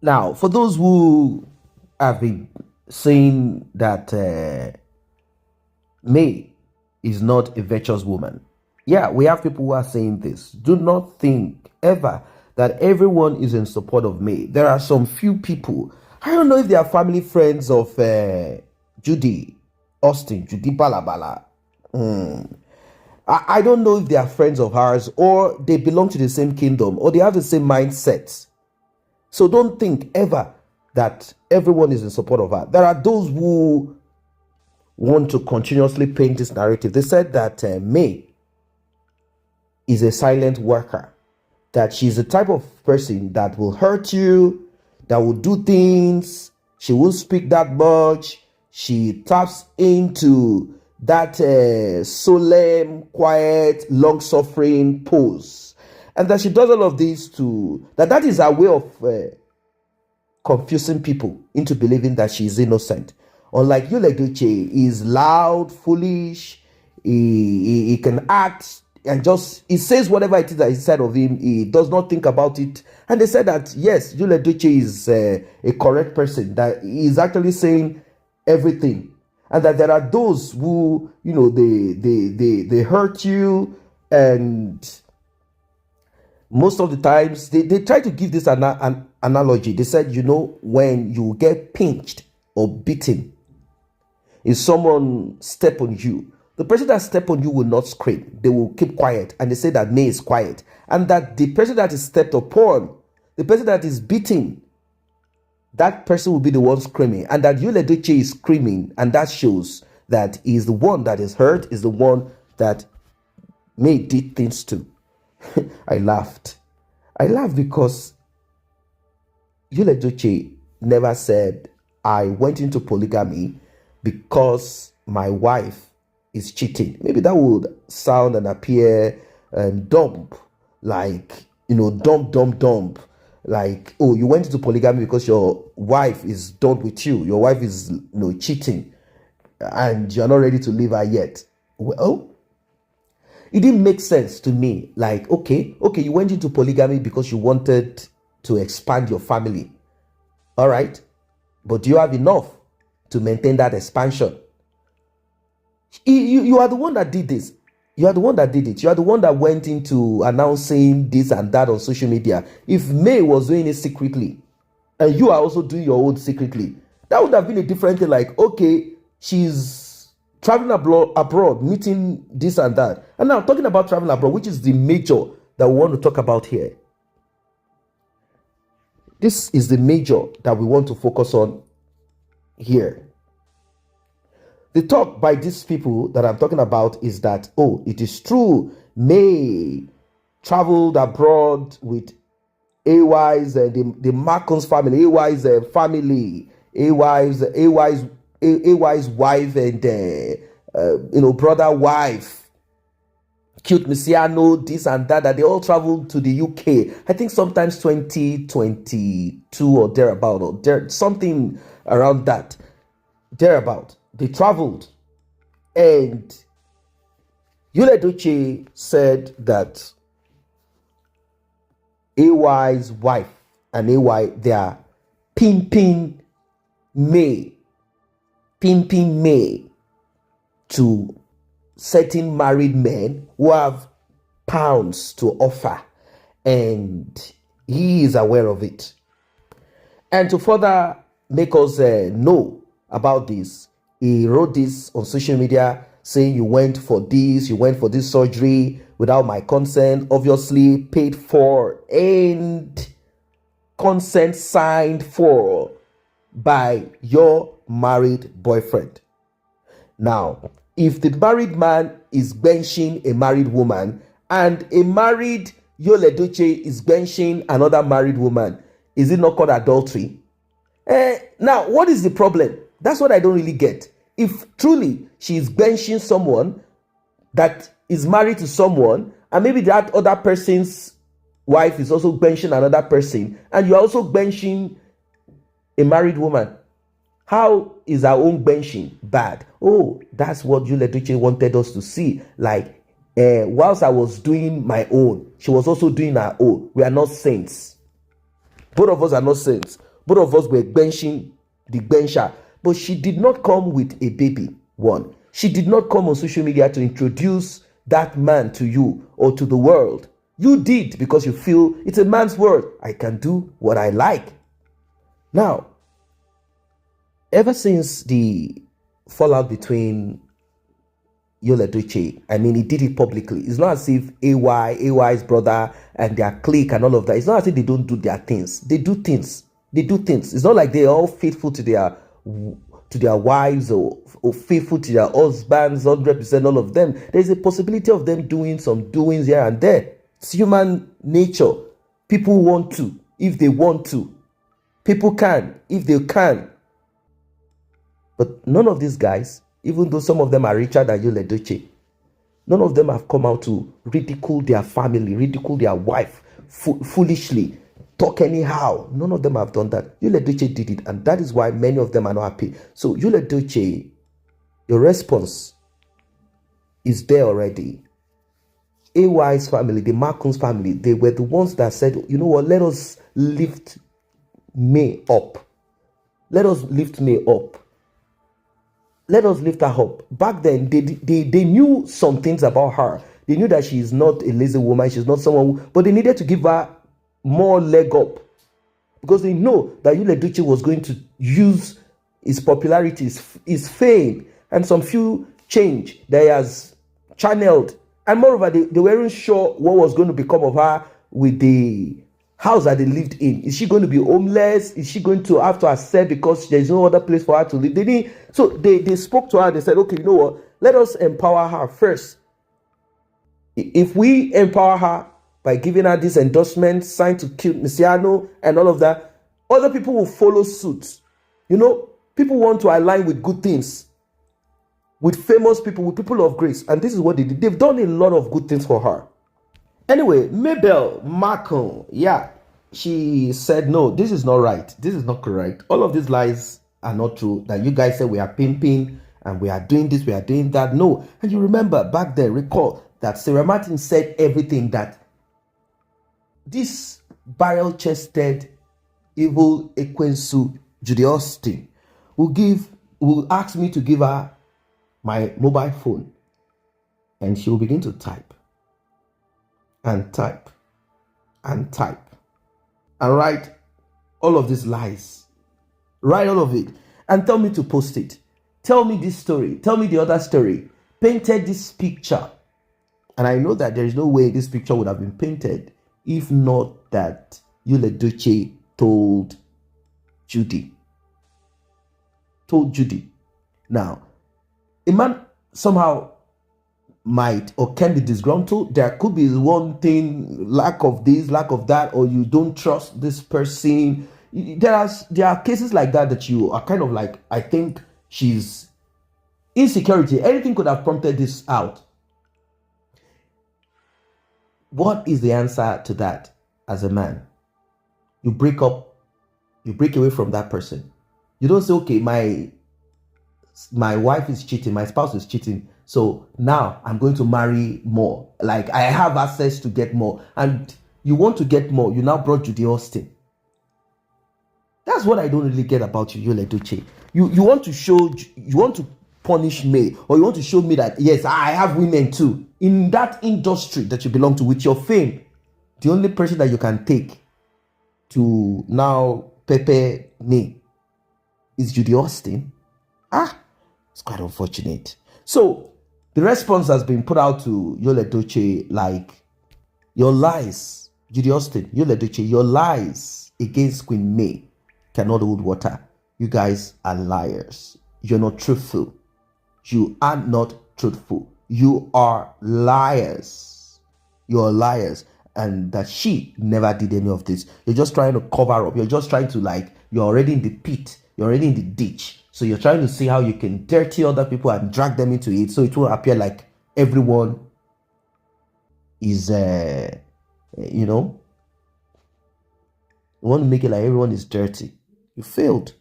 Now, for those who have been saying that May is not a virtuous woman, yeah, we have people who are saying this. Do not think ever that everyone is in support of May. There are some few people. I don't know if they are family friends of Judy, Austin, Judy Balabala. I don't know if they are friends of hers or they belong to the same kingdom or they have the same mindset. So don't think ever that everyone is in support of her. There are those who want to continuously paint this narrative. They said that May is a silent worker, that she's the type of person that will hurt you, that will do things, she won't speak that much, she taps into that solemn, quiet, long-suffering pose. And that she does all of this that is her way of confusing people into believing that she is innocent. Unlike you, Edochie, is loud, foolish, he can act and he says whatever it is that is said of him, he does not think about it. And they said that, yes, Edochie is a correct person, that he is actually saying everything. And that there are those who, they hurt you, and most of the times they try to give this an analogy. They said, when you get pinched or beaten, if someone step on you, the person that step on you will not scream. They will keep quiet. And they say that May is quiet. And that the person that is stepped upon, the person that is beaten, that person will be the one screaming. And that Edochie is screaming. And that shows that he is the one that is hurt, is the one that May did things to. I laughed. I laughed because Edochie never said, I went into polygamy because my wife is cheating. Maybe that would sound and appear dumb, like, dumb. Like, oh, you went into polygamy because your wife is done with you. Your wife is, cheating, and you're not ready to leave her yet. Well, it didn't make sense to me. Like, okay, you went into polygamy because you wanted to expand your family. All right. But do you have enough to maintain that expansion? You are the one that did this. You are the one that did it. You are the one that went into announcing this and that on social media. If May was doing it secretly, and you are also doing your own secretly, that would have been a different thing. Like, okay, she's traveling abroad, meeting this and that. And now talking about traveling abroad, which is the major that we want to talk about here. This is the major that we want to focus on here. The talk by these people that I'm talking about is that, oh, it is true, May traveled abroad with AY's and the Marcons family, AY's family, AY's wife and brother wife, cute Messiano, this and that they all traveled to the UK. I think sometimes 2022 or thereabout, or something around that, thereabout. They traveled, and Edochie said that AY's wife and AY, they are pimping May to certain married men who have pounds to offer, and he is aware of it. And to further make us know about this, he wrote this on social media saying, you went for this surgery without my consent, obviously paid for and consent signed for by your married boyfriend. Now, if the married man is benching a married woman and a married Edochie is benching another married woman, is it not called adultery? Now, what is the problem? That's what I don't really get. If truly she is benching someone that is married to someone, and maybe that other person's wife is also benching another person, and you're also benching a married woman, how is our own benching bad? Oh, that's what Edochie wanted us to see. Like, whilst I was doing my own, she was also doing her own. We are not saints. Both of us are not saints. Both of us were benching the bencher. But she did not come with a baby, one. She did not come on social media to introduce that man to you or to the world. You did because you feel it's a man's world. I can do what I like. Now, ever since the fallout between Edochie, I mean, he did it publicly. It's not as if AY's brother and their clique and all of that. It's not as if they don't do their things. They do things. They do things. It's not like they're all faithful to their wives or faithful to their husbands, 100%, all of them. There's a possibility of them doing some doings here and there. It's human nature. People want to, if they want to. People can, if they can. But none of these guys, even though some of them are richer than Edochie, none of them have come out to ridicule their family, ridicule their wife foolishly, talk anyhow. None of them have done that. Edochie did it, and that is why many of them are not happy. So Edochie, your response is there already. AY's family, the Marcum's family, they were the ones that said, you know what, let us lift May up. Let us lift May up. Let us lift her up. Back then, they knew some things about her. They knew that she is not a lazy woman. She's not someone, but they needed to give her more leg up. Because they know that Edochie was going to use his popularity, his fame, and some few change that he has channeled. And moreover, they weren't sure what was going to become of her with the house that they lived in. Is she going to be homeless? Is she going to have to accept because there's no other place for her to live? They spoke to her. They said, okay, you know what? Let us empower her first. If we empower her by giving her this endorsement signed to kill Messiano and all of that, other people will follow suit. You know, people want to align with good things, with famous people, with people of grace. And this is what they did. They've done a lot of good things for her. Anyway, Mabel Marcum, yeah, she said, no, this is not right. This is not correct. All of these lies are not true. That you guys say we are pimping and we are doing this, we are doing that. No. And you remember back then, recall that Sarah Martin said everything that this barrel-chested, evil Ekwensu Judy Austin will ask me to give her my mobile phone. And she will begin to type. And type and type and write all of these lies, write all of it and tell me to post it. Tell me this story, tell me the other story, painted this picture. And I know that there is no way this picture would have been painted if not that Edochie told Judy. Now, a man somehow might or can be disgruntled. There could be one thing, lack of this, lack of that, or you don't trust this person. There are cases like that you are kind of like, I think she's insecurity. Anything could have prompted this out. What is the answer to that as a man? You break up, you break away from that person. You don't say, okay, my wife is cheating, my spouse is cheating, so now I'm going to marry more. Like, I have access to get more. And you want to get more. You now brought Judy Austin. That's what I don't really get about you, Edochie. You want to punish me, or you want to show me that, yes, I have women too. In that industry that you belong to, with your fame, the only person that you can take to now pepper me is Judy Austin. It's quite unfortunate. So, the response has been put out to Edochie like, your lies, Judy Austin, Edochie, your lies against Queen May cannot hold water. You guys are liars. You're not truthful. You are not truthful. You are liars. You're liars. And that she never did any of this. You're just trying to cover up. You're just trying to, you're already in the pit. You're already in the ditch. So you're trying to see how you can dirty other people and drag them into it, so it will appear like everyone is, you want to make it like everyone is dirty. You failed.